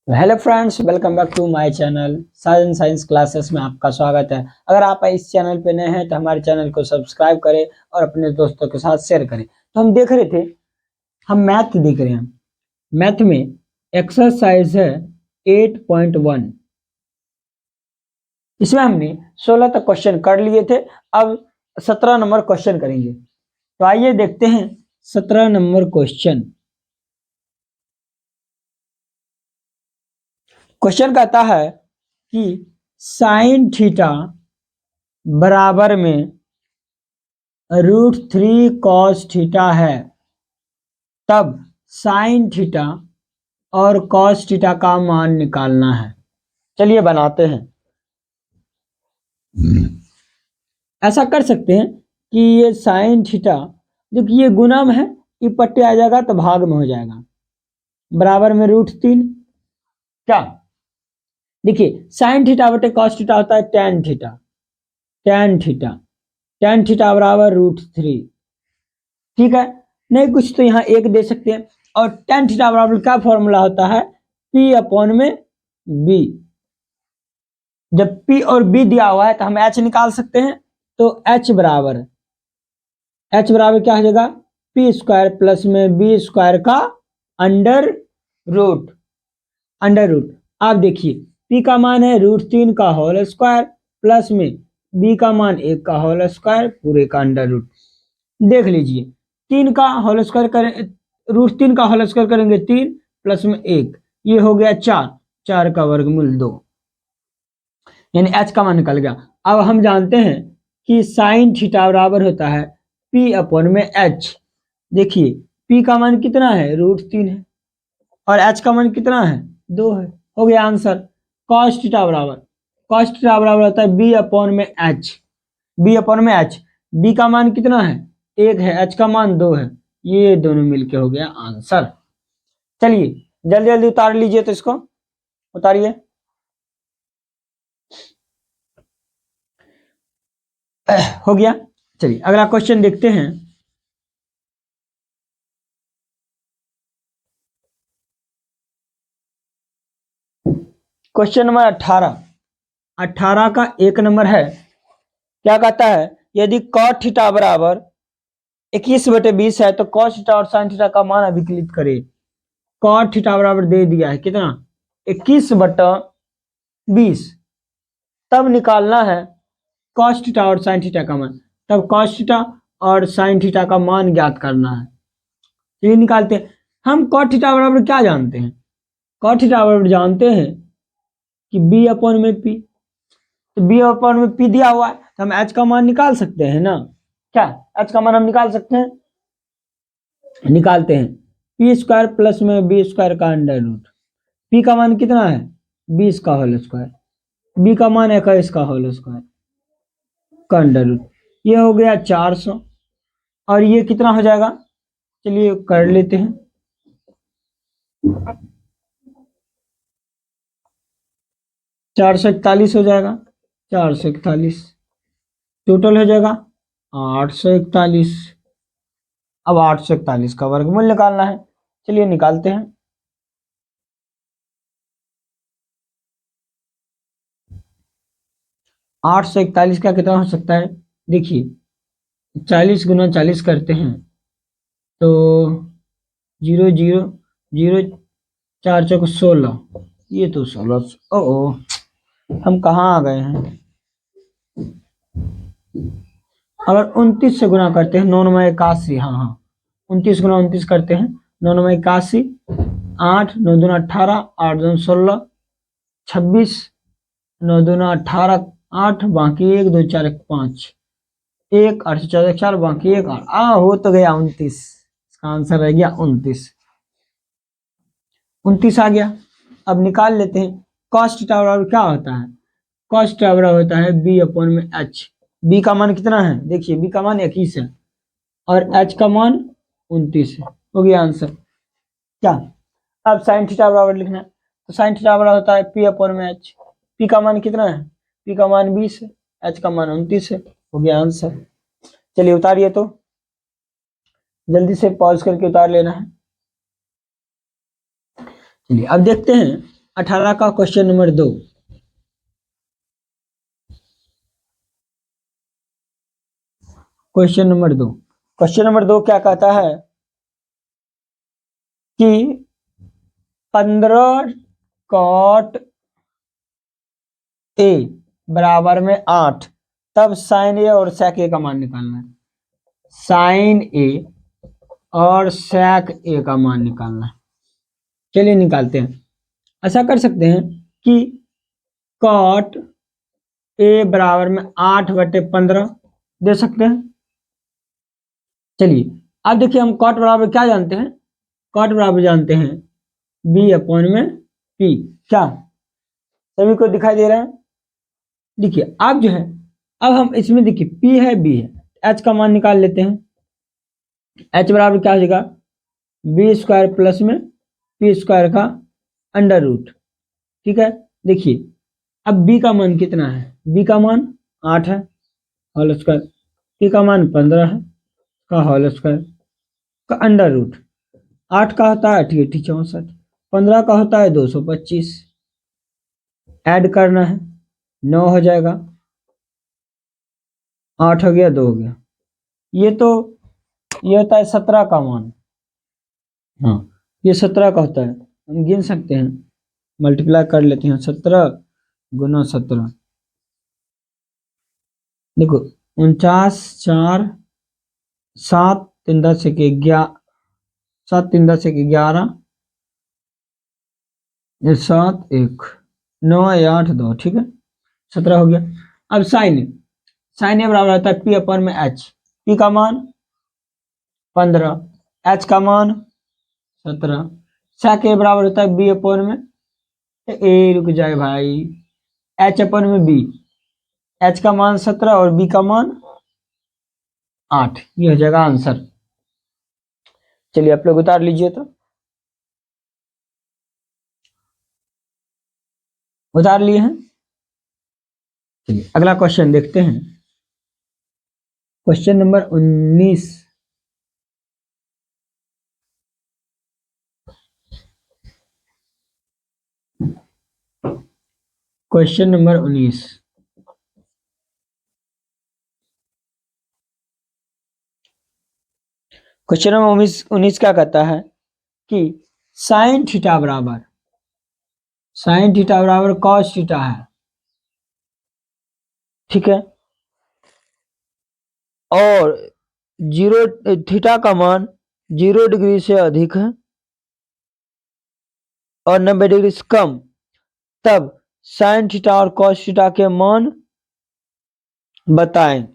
Hello friends, welcome back to my channel science classes में आपका स्वागत है। अगर आप इस चैनल पे नए हैं तो हमारे चैनल को सब्सक्राइब करें और अपने दोस्तों के साथ शेयर करें। तो हम देख रहे थे, हम मैथ देख रहे हैं। मैथ में एक्सरसाइज है 8.1। इसमें हमने 16 तक क्वेश्चन कर लिए थे। अब 17 नंबर क्वेश्चन करेंगे। तो आइए देखते हैं 17 नंबर क्वेश्चन। क्वेश्चन कहता है कि साइन थीटा बराबर में √3 cos थीटा है, तब साइन थीटा और cos थीटा का मान निकालना है। चलिए बनाते हैं। ऐसा कर सकते हैं कि ये साइन थीटा, देखिए ये गुणम है, ये पट्टे आ जाएगा तो भाग में हो जाएगा, बराबर में √3। क्या देखिए, साइन थीटा बटे cos थीटा होता है tan थीटा। tan थीटा बराबर √3। ठीक है, नहीं कुछ तो यहाँ एक दे सकते हैं। और tan थीटा बराबर क्या फॉर्मूला होता है, P/B। जब P और B दिया हुआ है तो हम H निकाल सकते हैं। तो H बराबर क्या हो जाएगा, P² प्लस में B² का अंडर रूट। आप देखिए, P का मान है √3 का होल स्क्वायर प्लस में B का मान 1 का होल स्क्वायर पूरे का अंडर रूट। देख लीजिए, 3 का होल स्क्वायर करें, √3 का होल स्क्वायर करेंगे 3 प्लस में 1, ये हो गया 4 का वर्गमूल 2, यानी H का मान निकल गया। अब हम जानते हैं कि साइन थीटा बराबर होता है P/H। देखिए, P का मान कितना है, √3 है, और H का मान कितना है, 2 है। हो गया आंसर। cos थीटा बराबर होता है B/H। B का मान कितना है, 1 है, H का मान 2 है, ये दोनों मिलके हो गया आंसर। चलिए जल्दी जल्दी उतार लीजिए, तो इसको उतारिए। हो गया। चलिए अगला क्वेश्चन देखते हैं। क्वेश्चन नंबर 18 का 1 नंबर है। क्या कहता है, यदि cot थीटा बराबर 21/20 है तो cos थीटा और sin थीटा का मान अभिकलित करे। cot थीटा बराबर दे दिया है कितना, 21/20। तब निकालना है cos थीटा और sin थीटा का मान। तब cos थीटा और sin थीटा का मान ज्ञात करना है। चलिए निकालते हैं। हम cot थीटा बराबर क्या जानते हैं, cot थीटा बराबर जानते हैं कि B/P। तो B/P दिया हुआ है तो हम H का मान निकाल सकते हैं ना। क्या H का मान हम निकाल सकते हैं, निकालते हैं। P² प्लस में B² का अंडर रूट। P का मान कितना है, 20 का होल स्क्वायर, B का मान 21 का होल स्क्वायर का अंडर रूट। ये हो गया 400, और ये कितना हो जाएगा, चलिए कर लेते हैं। 441 हो जाएगा, 441 टोटल हो जाएगा 841। अब 841 का वर्गमूल निकालना है। चलिए निकालते हैं। 841 का कितना हो सकता है, देखिए 40 गुना 40 करते हैं तो 0 0 0, 4 चौक 16, ये तो 16। ओ हम कहाँ आ गए हैं। अगर 29 से गुना करते हैं, 9×9 = 81। हाँ, 29 गुना 29 करते हैं, 9×9 = 81। 8 9 दूना 18, 8 दूना 16, 26, 9 दूना 18, 8 बाकी 1 2 4 1 5, 1 8 14 4 बाकी 1 8। हो तो गया 29, इसका आंसर रह गया 29 आ गया। अब निकाल लेते हैं। cos थीटा बराबर क्या होता है, cos थीटा बराबर होता है B/H। B का मान कितना है, देखिए B का मान 21 है और H का मान 29 है। हो गया आंसर। क्या अब sin थीटा बराबर लिखना है, तो sin थीटा बराबर होता है P/H। P का मान कितना है, P का मान 20 है, H का मान 29 है। हो गया आंसर। चलिए उतारिए, तो जल्दी से पॉज करके उतार लेना है। चलिए अब देखते हैं 18 का question number 2। Question number 2, question number 2 क्या कहता है कि 15 कॉट ए बराबर में 8, तब साइन ए और सेक ए का मान निकालना है। साइन ए और सेक ए का मान निकालना है। चलिए निकालते हैं। ऐसा कर सकते हैं कि कॉट ए बराबर में 8/15 दे सकते हैं। चलिए अब देखिए, हम कॉट बराबर क्या जानते हैं? कॉट बराबर जानते हैं b/p। क्या सभी को दिखाई दे रहा है? देखिए अब जो है, अब हम इसमें देखिए p है b है, h का मान निकाल लेते हैं। h बराबर क्या हो जाएगा? b² प्लस में p² का अंडर रूट। ठीक है, देखिए अब b का मान कितना है? b का मान 8 है होल स्क्वायर, p का मान 15 है का होल स्क्वायर का अंडर रूट। 8 का होता है 8 64, 15 का होता है 225। ऐड करना है, 9 हो जाएगा, 8 हो गया, 2 हो गया। ये होता है 17 का मान। हाँ, ये 17 का होता है। हम गिन सकते हैं, मल्टीप्लाई कर लेते हैं। 17 गुना 17, देखो 49, 4, 7 3 10 1 11, 7 3 10 1 11, 7 1 9 8 2। ठीक है, 17 हो गया। अब साइन ए बराबर होता है p/में h। p का मान 15, h का मान 17। सेक ए बराबर होता है b/में ए, रुक जाए भाई, h/में b। h का मान 17 और b का मान 8। ये हो जाएगा आंसर। चलिए आप लोग उतार लीजिए, तो उतार लिए हैं। चलिए अगला क्वेश्चन देखते हैं। Question number 19। Question number 19, question number 19 क्या कहता है कि साइन थीटा बराबर कॉस थीटा है। ठीक है, और 0 थीटा का मान 0 डिग्री से अधिक है और 90 डिग्री से कम, तब साइन थीटा और कॉस थीटा के मान बताएं।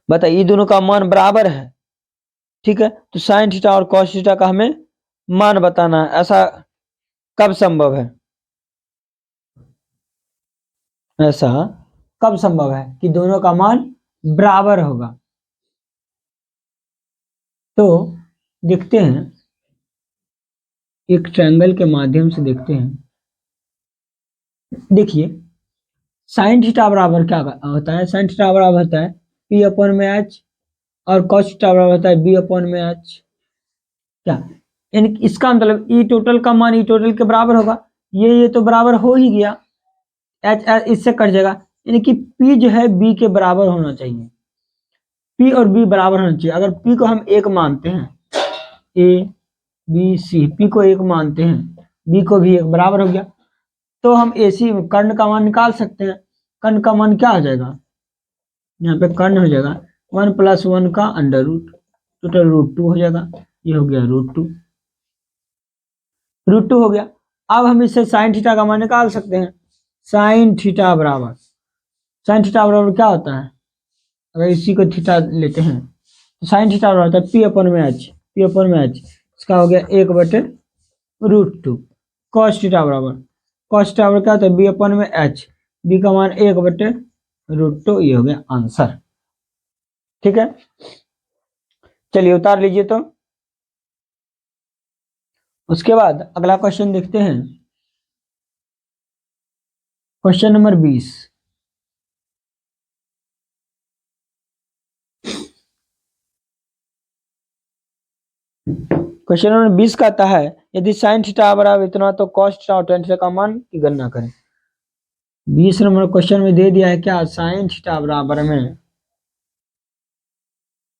ये दोनों का मान बराबर है। ठीक है, तो साइन थीटा और कॉस थीटा का हमें मान बताना है। ऐसा कब संभव है? ऐसा कब संभव है कि दोनों का मान बराबर होगा? तो देखते हैं, एक ट्रायंगल के माध्यम से देखते हैं। देखिए साइन थीटा बराबर क्या होता है? साइन थीटा बराबर होता है p/h और कॉस थीटा बराबर होता है b/h। क्या यानी इसका मतलब ई टोटल का मान ई टोटल के बराबर होगा। ये तो बराबर हो ही गया, एच इससे कट जाएगा, यानी कि p जो है b के बराबर होना चाहिए। p और b बराबर होना चाहिए। अगर p को हम 1 मानते हैं, a b c, p को 1 मानते हैं, b को भी 1 बराबर हो गया, तो हम AC कर्ण का मान निकाल सकते हैं। कर्ण का मान क्या हो जाएगा? यहाँ पे कर्ण हो जाएगा 1 + 1 का अंडर रूट, टोटल √2 हो जाएगा। ये हो गया √2, √2 हो गया। अब हम इससे साइन थीटा का मान निकाल सकते हैं। साइन थीटा बराबर क्या होता है? अगर इसी को थीटा लेते हैं तो साइन थीटा बराबर होता है p/h। इसका हो गया 1/√2। कॉस थीटा बराबर क्या होता है? b/h, b का मान 1/√2। ये हो गया आंसर। ठीक है, चलिए उतार लीजिए। तो उसके बाद अगला क्वेश्चन देखते हैं। Question number 20। क्वेश्चन नंबर 20 कहता है यदि साइन थीटा बराबर इतना तो कॉस थीटा और tan थीटा का मान की गणना करें। 20 नंबर क्वेश्चन में दे दिया है क्या, साइन थीटा बराबर में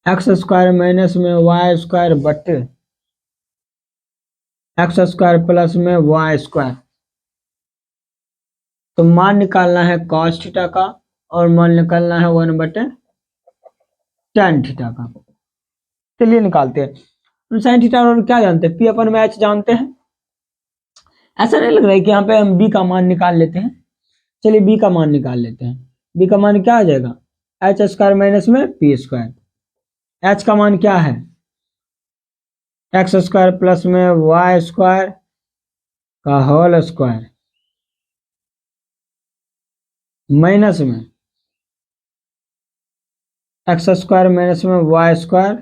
एक्स स्क्वायर माइनस में वाई स्क्वायर बटे एक्स स्क्वायर प्लस में वाई स्क्वायर। तो मान निकालना है कॉस थीटा का और मान निकालना है 1 बटे tan थीटा का। चलिए निकालते हैं। साइन थीटा और क्या जानते हैं, पी अपन में एच जानते हैं। ऐसा नहीं लग रहा है कि यहाँ पे हम बी का मान निकाल लेते हैं। चलिए बी का मान निकाल लेते हैं। बी का मान क्या आ जाएगा, एच स्क्वायर माइनस में पी स्क्वायर। एच का मान क्या है, एक्स स्क्वायर प्लस में वाई स्क्वायर का होल स्क्वायर माइनस में एक्स स्क्वायर माइनस में वाई स्क्वायर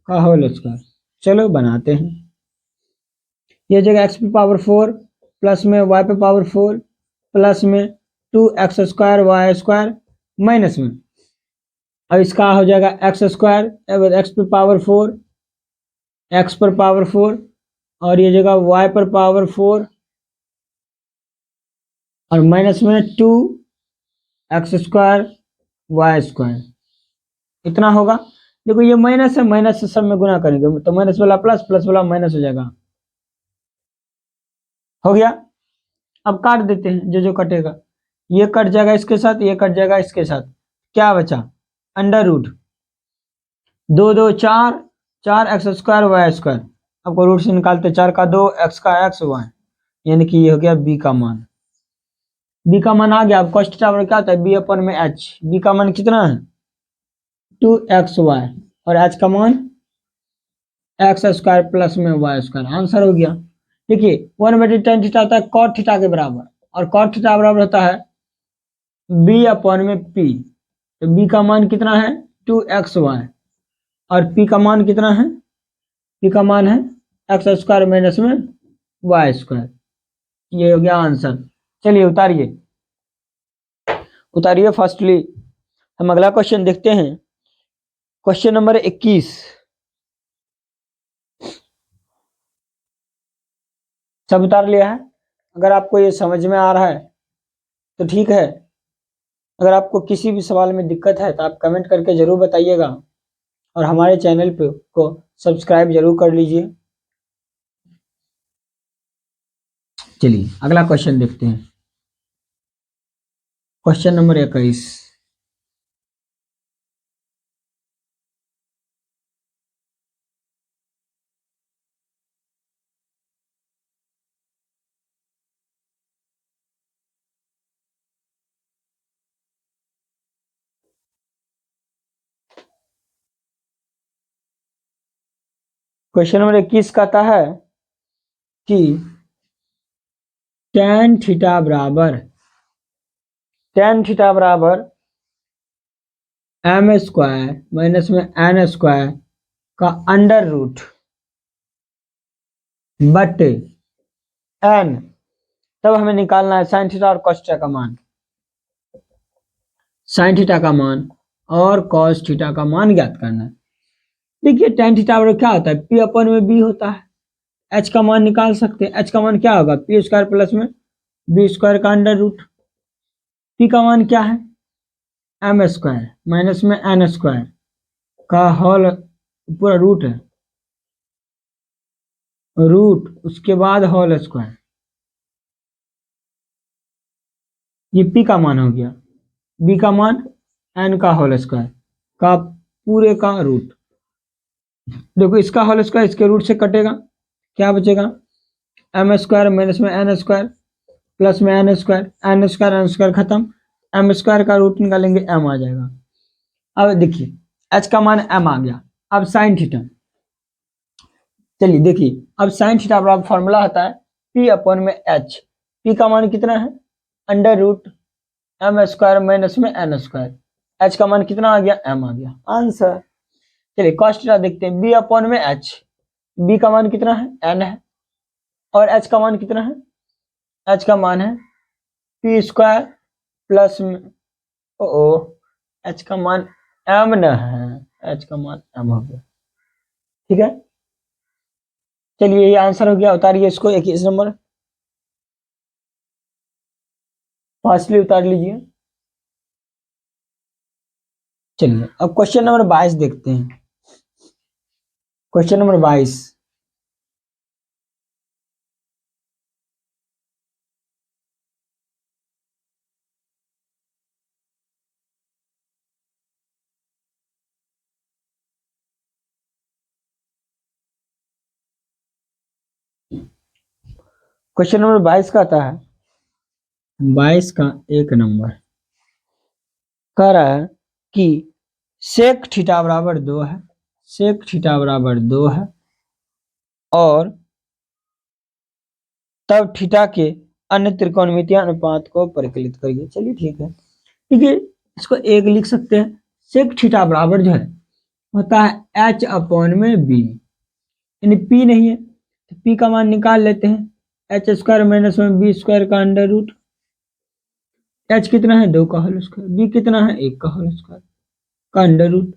का होल स्क्वायर। चलो बनाते हैं। ये जगह एक्स पे पावर 4 प्लस में वाई पे पावर 4 प्लस में 2x square y square minus में, और इसका हो जाएगा एक्स स्क्वायर एक्स पे पावर 4 एक्स पर पावर 4 और ये जगह वाई पर पावर 4 और माइनस में 2x स्क्वायर वाई स्क्वायर। इतना होगा। देखो ये माइनस है, माइनस से सब में गुना करेंगे तो माइनस वाला प्लस, प्लस वाला माइनस हो जाएगा। हो गया। अब काट देते हैं, जो जो कटेगा ये कट जाएगा इसके साथ, ये कट जाएगा इसके साथ। क्या बचा, under root 2 2 4 4x square y square. आपको रूट से निकालते 4 का 2 x का x वाई, यानी कि ये हो गया बी का मान। बी का मान आ गया। अब कॉस्ट थीटा क्या होता है, बी अपन में एच। बी का मान कितना है 2xy और एच का मान एक्स स्क्वायर प्लस में वाई स्क्वायर। आंसर हो गया। देखिए 1/tan थीटा होता है कॉट थीटा के बराबर और कॉट थीटा बराबर होता है बी अपन में पी। तो बी का मान कितना है 2xy और पी का मान कितना है, पी का मान है एक्स स्क्वायर माइनस में वाई स्क्वायर। ये हो गया आंसर। चलिए उतारिए, उतारिए फर्स्टली। हम अगला क्वेश्चन देखते हैं। Question number 21। सब उतार लिया है। अगर आपको ये समझ में आ रहा है तो ठीक है, अगर आपको किसी भी सवाल में दिक्कत है तो आप कमेंट करके जरूर बताइएगा और हमारे चैनल पे को सब्सक्राइब जरूर कर लीजिए। चलिए अगला क्वेश्चन देखते हैं। Question number 21। क्वेश्चन नंबर 21 कहता है कि tan थीटा बराबर एम स्क्वायर माइनस में एन स्क्वायर का अंडर रूट बटे एन। तब हमें निकालना है साइन थीटा और कॉस थीटा का मान। साइन थीटा का मान और कॉस थीटा का मान ज्ञात करना है। देखिए tan थीटा बराबर क्या होता है, पी अपन में बी होता है। एच का मान निकाल सकते हैं। एच का मान क्या होगा, पी स्क्वायर प्लस में बी स्क्वायर का अंडर रूट। पी का मान क्या है, एम स्क्वायर माइनस में एन स्क्वायर का होल पूरा रूट है, रूट उसके बाद होल स्क्वायर। ये पी का मान हो गया। बी का मान एन का होल स्क्वायर का पूरे का रूट। देखो इसका होल स्क्वायर इसके रूट से कटेगा, क्या बचेगा, एम स्क्वायर माइनस में एन स्क्वायर प्लस में एन स्क्वायर। एन स्क्वायर खत्म, एम स्क्वायर का रूट निकालेंगे एम आ जाएगा। अब देखिए एच का मान एम आ गया। अब साइन थीटा, चलिए देखिए अब साइन थीटा बराबर फॉर्मूला होता है पी अपन में एच। पी का मान कितना है under root m square minus में एन स्क्वायर। एच का मान कितना आ गया, एम आ गया। आंसर। चलिए कॉस थीटा देखते हैं, बी अपन में एच। बी का मान कितना है, एन है और एच का मान कितना है, एच का मान है पी स्क्वायर प्लस में ओ एच का मान एम न है, एच का मान एम हो गया। ठीक है। चलिए ये आंसर हो गया, उतारिए इसको 21 नंबर, फास्टली उतार लीजिए। चलिए अब क्वेश्चन नंबर 22 देखते हैं। क्वेश्चन नंबर 22, क्वेश्चन नंबर 22 का आता है, 22 का 1 नंबर कह रहा है कि सेक थीटा बराबर 2 है, सेक थीटा बराबर 2 है, और तब थीटा के अन्य त्रिकोणमितीय अनुपात को परिकलित करिए। चलिए ठीक है, ठीक है, इसको एक लिख सकते हैं। सेक थीटा बराबर जो है होता है एच अपॉन में बी, यानी पी नहीं है तो पी का मान निकाल लेते हैं, एच स्क्वायर माइनस में बी स्क्वायर का अंडर रूट। एच कितना है 2 का होल स्क्वायर, बी कितना है 1 का होल स्क्वायर का अंडर रूट,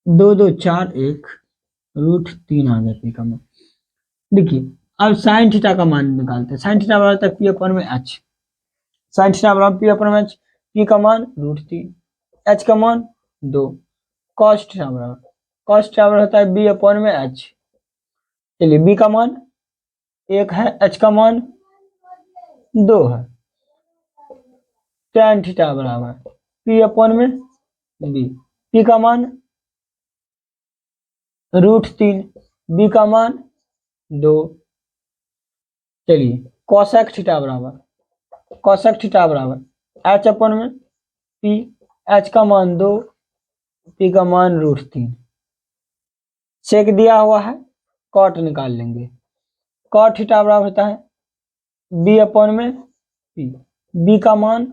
2 2 4 1 रूट 3 आ गया पी का मान। देखिए अब साइन थीटा का मान निकालते हैं। साइन थीटा बराबर पी अपॉन में एच, साइन थीटा बराबर पी अपॉन में एच, पी का मान रूट 3, एच का मान 2, कॉस थीटा बराबर, कॉस थीटा बराबर होता है बी अपॉन में एच। चलिए बी का मान 1 है, एच का मान 2 है, tan थीटा बराबर पी अपॉन में बी, पी का मान रूट 3, बी का मान 2। चलिए कोसेक थीटा बराबर, कोसेक थीटा बराबर एच अपॉन में पी, एच का मान 2, पी का मान रूट 3। सेक दिया हुआ है, कॉट निकाल लेंगे। कॉट थीटा बराबर होता है बी अपॉन में पी, बी का मान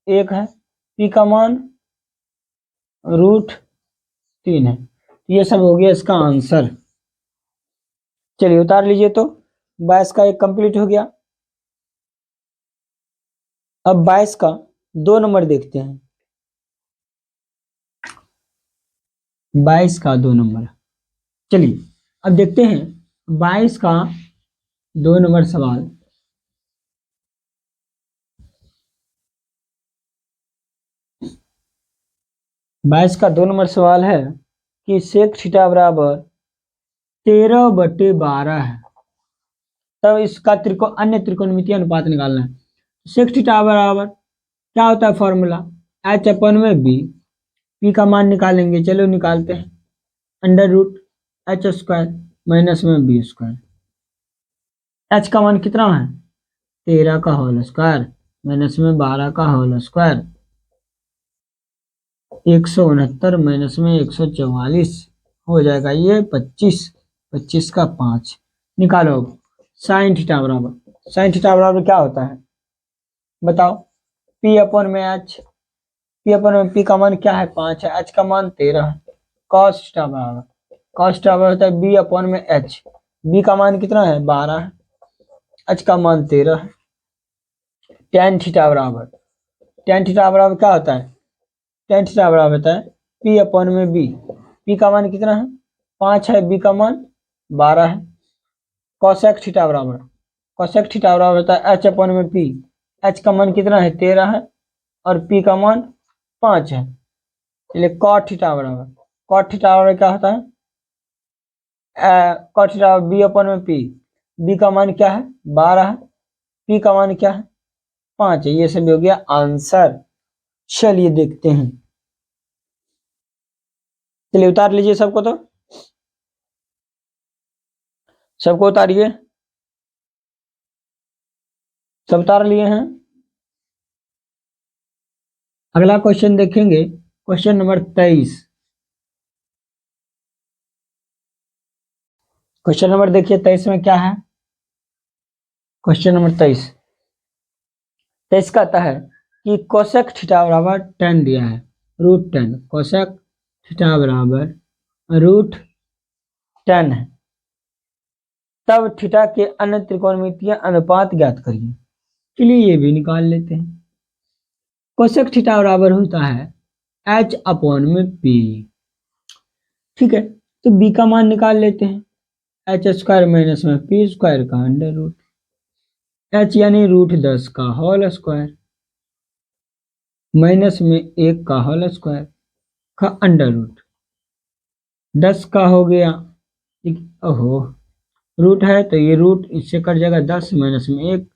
1 है, पी का मान रूट 3 है। ये सब हो गया इसका आंसर। चलिए उतार लीजिए, तो 22 का 1 कंप्लीट हो गया। अब 22 का 2 नंबर देखते हैं। 22 का 2 नंबर, चलिए अब देखते हैं 22 का 2 नंबर सवाल। बाईस का 2 नंबर सवाल है कि सेक थीटा बराबर 13/12 है, तब इसका अन्य त्रिकोणमितीय अनुपात निकालना है। सेक थीटा बराबर क्या होता है फॉर्मूला, एच अपन में बी, पी का मान निकालेंगे, चलो निकालते हैं, under root h square minus में बी स्क्वायर। एच का मान कितना है 13 का होल स्क्वायर माइनस में 12 का होल स्क्वायर, 169 माइनस में 144 हो जाएगा ये 25, 25 का 5 निकालो। साइन थीटा बराबर, साइन थीटा बराबर क्या होता है बताओ, पी अपन में एच, पी अपन में पी का मान क्या है 5 है, एच का मान 13 है। कॉस थीटा बराबर, कॉस थीटा बराबर होता है बी अपन में एच, बी का मान कितना है 12 है, एच का मान 13 है। टेन थीटा बराबर, टेन थीटा बराबर क्या होता है, टेन थीटा बराबर होता है पी अपन में बी, पी का मान कितना है 5 है, बी का मान 12 है। कॉसेक थीटा बराबर, कॉसेक थीटा बराबर होता है एच अपन में पी, एच का मान कितना है 13 है और पी का मान 5 है। चलिए कॉट थीटा बराबर, कॉट थीटा बराबर क्या होता है कॉट थीटा बी अपन में पी, बी का मान क्या है 12 है, पी का मान क्या है 5 है। ये सब हो गया आंसर। चलिए देखते हैं, चलिए उतार लीजिए सबको, तो सबको उतारिए, सब उतार लिए हैं। अगला क्वेश्चन देखेंगे, क्वेश्चन नंबर 23। क्वेश्चन नंबर देखिए 23 में क्या है, क्वेश्चन नंबर 23, 23 का आता है कि कोसेक थीटा बराबर 10 दिया है, रूट 10, कोसेक थीटा बराबर रूट 10 है, तब थीटा के अन्य त्रिकोणमितीय अनुपात ज्ञात करिए। चलिए ये भी निकाल लेते हैं। कोसेक थीटा बराबर होता है एच अपॉन में पी, ठीक है, तो बी का मान निकाल लेते हैं, एच स्क्वायर माइनस में पी स्क्वायर का अंडर रूट, एच यानी √10 का होल स्क्वायर माइनस में 1 का होल स्क्वायर का अंडर रूट, 10 का हो गया, ओहो रूट है तो ये रूट इससे कट जाएगा, 10 माइनस में 1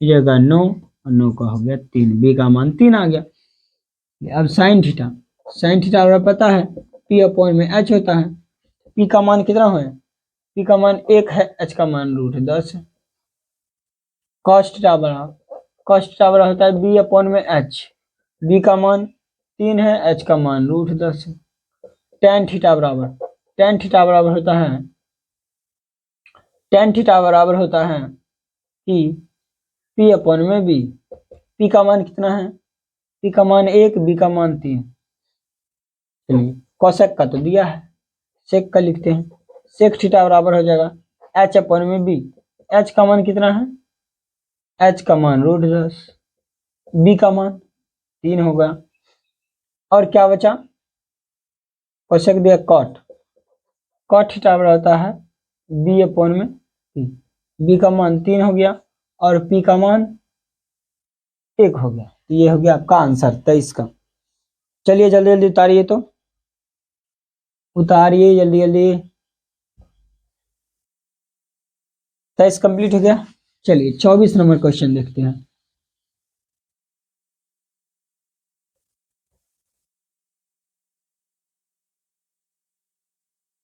जगह 9 और 9 का हो गया 3, बी का मान 3 आ गया। अब साइन थीटा, साइन थीटा पता है पी अपॉन में एच होता है, पी का मान कितना है, पी का मान 1 है, एच का मान √10 है। कॉस थीटा बराबर होता है बी अपॉन में एच, बी का मान 3 है, एच का मान √10 है। टेन थीटा बराबर होता है, टेन थीटा बराबर होता है पी अपॉन में बी, पी का मान कितना है, पी का मान 1, बी का मान 3। चलिए कोसेक का तो दिया है, सेक का लिखते हैं, सेक थीटा बराबर हो जाएगा एच अपॉन में बी, एच का मान कितना है, एच का मान √10, बी का मान 3 होगा। और क्या बचा, कोसेक दिया कॉट, कॉट थीटा बराबर होता है बी अपॉन में पी, बी का मान 3 हो गया और पी का मान 1 हो गया, तो ये हो गया आपका आंसर 23 का। चलिए जल्दी जल्दी उतारिए, तो उतारिए जल्दी जल्दी, 23 कंप्लीट हो गया। चलिए 24 नंबर क्वेश्चन देखते हैं।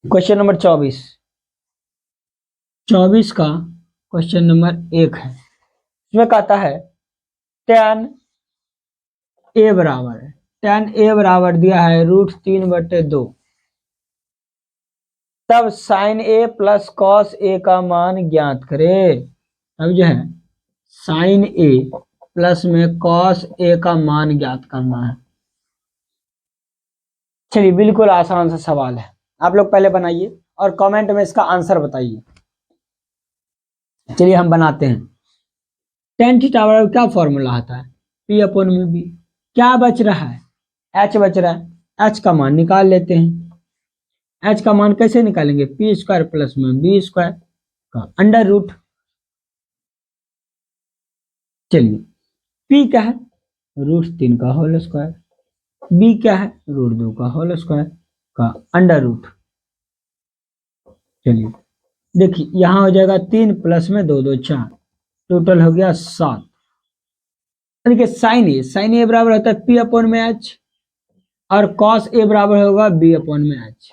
क्वेश्चन नंबर 24, 24 का क्वेश्चन नंबर 1 है, इसमें कहता है tan a बराबर है, tan a बराबर दिया है √3/2, तब sin a plus cos a का मान ज्ञात करे। अब जो है sin a प्लस में cos a का मान ज्ञात करना है। चलिए बिल्कुल आसान सा सवाल है, आप लोग पहले बनाइए और कमेंट में इसका आंसर बताइए। चलिए हम बनाते हैं। tan थीटा बराबर क्या फॉर्मूला आता है, पी अपॉन में बी, क्या बच रहा है, एच बच रहा है, एच का मान निकाल लेते हैं। एच का मान कैसे निकालेंगे, पी स्क्वायर प्लस में बी स्क्वायर का अंडर रूट। चलिए पी क्या है, √3 का होल स्क्वायर, बी क्या है, √2 का होल स्क्वायर का अंडर रूट। चलिए देखिए यहां हो जाएगा 3 प्लस में 2 2 4, टोटल हो गया 7। देखिए साइन ए बराबर होता है पी अपॉन में एच और कॉस ए बराबर होगा बी अपॉन में एच।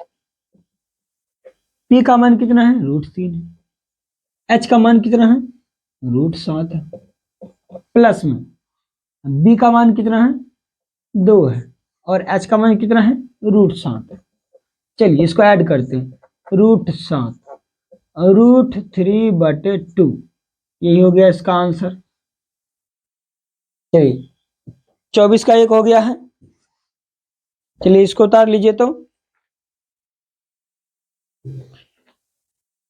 पी का मान कितना है, √3 है, एच का मान कितना है, √7 है, प्लस में बी का मान कितना है, 2 है और एच का मान कितना है, √7 है। चलिए इसको ऐड करते हैं, √7 √3/2, यही हो गया इसका आंसर। चलिए 24 का 1 हो गया है। चलिए इसको उतार लीजिए, तो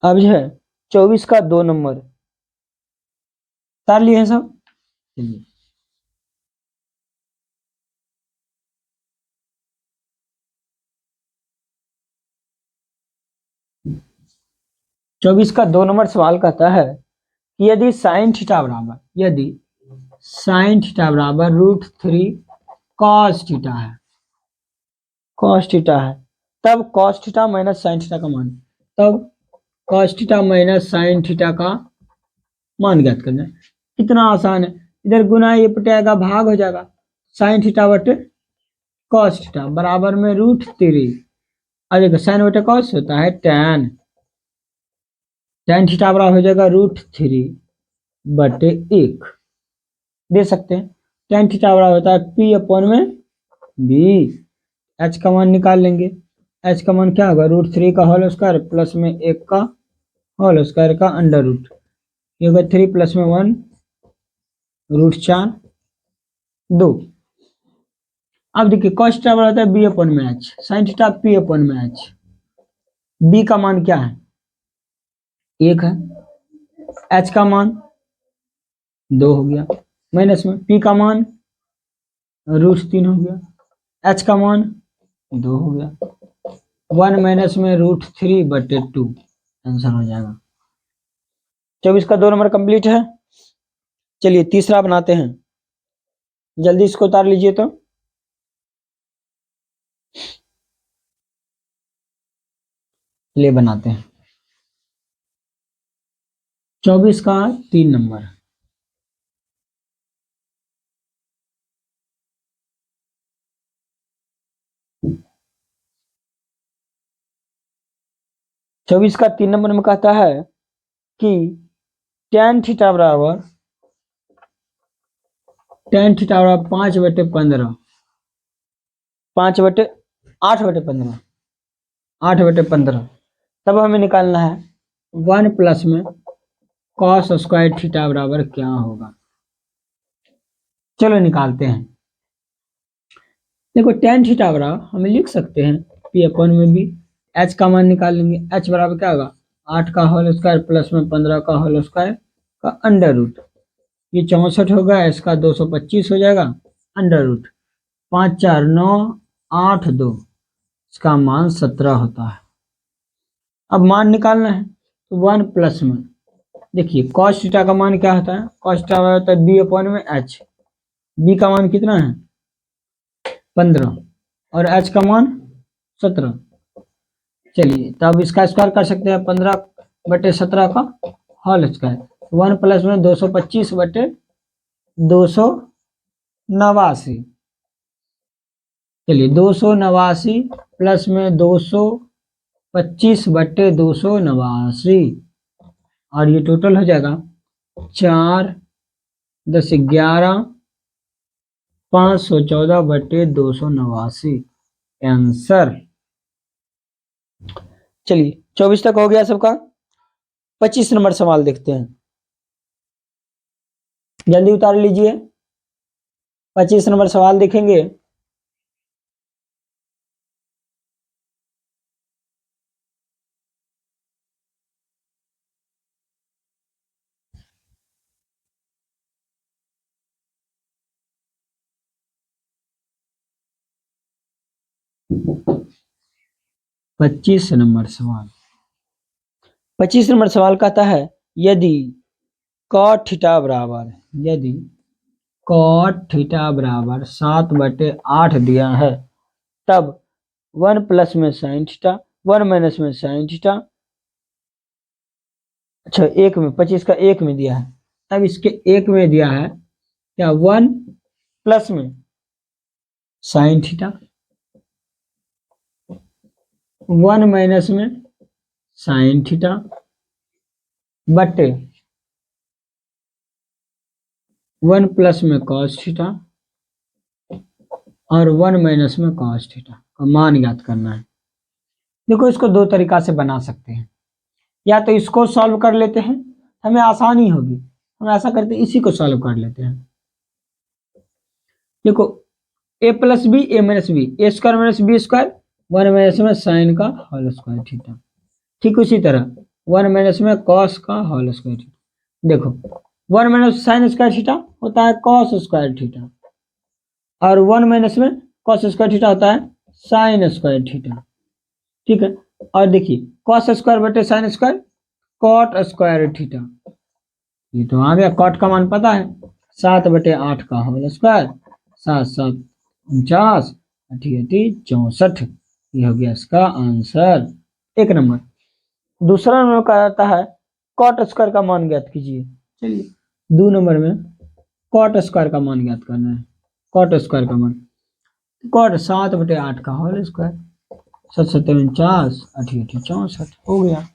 अब जो है 24 का 2 नंबर उतार लिए हैं सब। चलिए 24 का 2 नंबर सवाल कहता है कि यदि साइन थीटा बराबर √3 cos थीटा है, तब cos theta minus sine theta का मान, तब cos theta minus sine theta का मान ज्ञात करना है। कितना आसान है, इधर गुना ये पटेगा भाग हो जाएगा, साइन थीटा बटे cos थीटा बराबर में √3, और देखो साइन बटे cos होता है tan थीटा बराबर हो जाएगा √3/1, दे सकते हैं। tan थीटा बराबर होता है पी अपॉन में बी, एच का मान निकाल लेंगे, एच का मान क्या होगा, √3 का होल स्क्वायर प्लस में 1 का होल स्क्वायर का अंडर रूट, ये होगा 3 प्लस में 1 √4 2। अब देखिए cos थीटा बराबर होता है बी अपॉन में H, sine theta P upon में एच, बी का मान क्या है, 1 है, एच का मान 2 हो गया, माइनस में पी का मान √3 हो गया, एच का मान 2 हो गया, 1 माइनस में √3/2, आंसर हो जाएगा। 24 का 2 नंबर कंप्लीट है। चलिए तीसरा बनाते हैं, जल्दी इसको उतार लीजिए। तो ले बनाते हैं 24 का 3 नंबर। चौबीस का 3 नंबर में कहता है कि tan थीटा बराबर 5/15, 8/15, 8/15। तब हमें निकालना है 1 प्लस में कॉस स्क्वायर थीटा बराबर क्या होगा। चलो निकालते हैं। देखो tan थीटा बराबर हम लिख सकते हैं P/b। h का मान निकाल लेंगे। h बराबर क्या होगा, 8 का होल स्क्वायर प्लस में 15 का होल स्क्वायर का अंडर रूट। ये 64 होगा, इसका 225 हो जाएगा अंडर रूट। 5 4 9 8 2, इसका मान 17 होता है। अब मान निकालना है तो 1 प्लस में, देखिए कॉस थीटा का मान क्या होता है, कॉस थीटा होता है B/h। b का मान कितना है 15 और h का मान 17। चलिए तब इसका स्क्वायर कर सकते हैं, 15/17 का होल स्क्वायर। 1 प्लस में 225/289। चलिए 289 प्लस में 225/289, और ये टोटल हो जाएगा 4 10 11 514/289 आंसर। चलिए 24 तक हो गया सबका। 25 नंबर सवाल देखते हैं, जल्दी उतार लीजिए। 25 नंबर सवाल देखेंगे। पच्चीस नंबर सवाल 25 नंबर सवाल कहता है यदि cot थीटा बराबर, यदि cot थीटा बराबर 7/8 दिया है, तब 1 प्लस में साइन थीटा, 1 माइनस में साइन थीटा, अच्छा एक में 25 का 1 में दिया है, तब इसके 1 में दिया है क्या 1 प्लस में साइन थीटा, 1 माइनस में साइन थीटा बटे 1 प्लस में कॉस थीटा और 1 माइनस में कॉस थीटा का मान ज्ञात करना है। देखो इसको दो तरीका से बना सकते हैं, या तो इसको सॉल्व कर लेते हैं, हमें आसानी होगी, हम ऐसा करते हैं इसी को सॉल्व कर लेते हैं। देखो a plus b a minus b, a square minus b square, 1 minus में साइन का होल स्क्वायर थीटा। ठीक उसी तरह 1 माइनस में कॉस का होल स्क्वायर थीटा। देखो 1 माइनस साइन स्क्वायर थीटा होता है कॉस स्क्वायर थीटा, और 1 माइनस में कॉस स्क्वायर थीटा होता है साइन स्क्वायर थीटा। ठीक है, और देखिए कॉस स्क्वायर बटे sine square cot square theta. ये तो आ गया, कॉट का मान पता है 7/8 का होल स्क्वायर, 7 7 49 88 64। ये हो गया इसका आंसर 1 नंबर। दूसरा नंबर का आता है कॉट स्क्वायर का मान ज्ञात कीजिए। चलिए 2 नंबर में कॉट स्क्वायर का मान ज्ञात करना है। कॉट स्क्वायर का मान, कॉट 7/8 का होल स्क्वायर, 7 7 49 88 64 हो गया।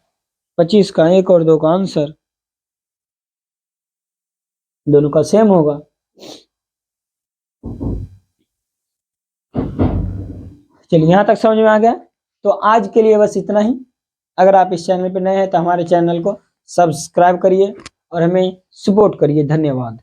25 का 1 और 2 का आंसर दोनों का सेम होगा। चलिए यहाँ तक समझ में आ गया। तो आज के लिए बस इतना ही। अगर आप इस चैनल पर नए हैं तो हमारे चैनल को सब्सक्राइब करिए और हमें सपोर्ट करिए। धन्यवाद।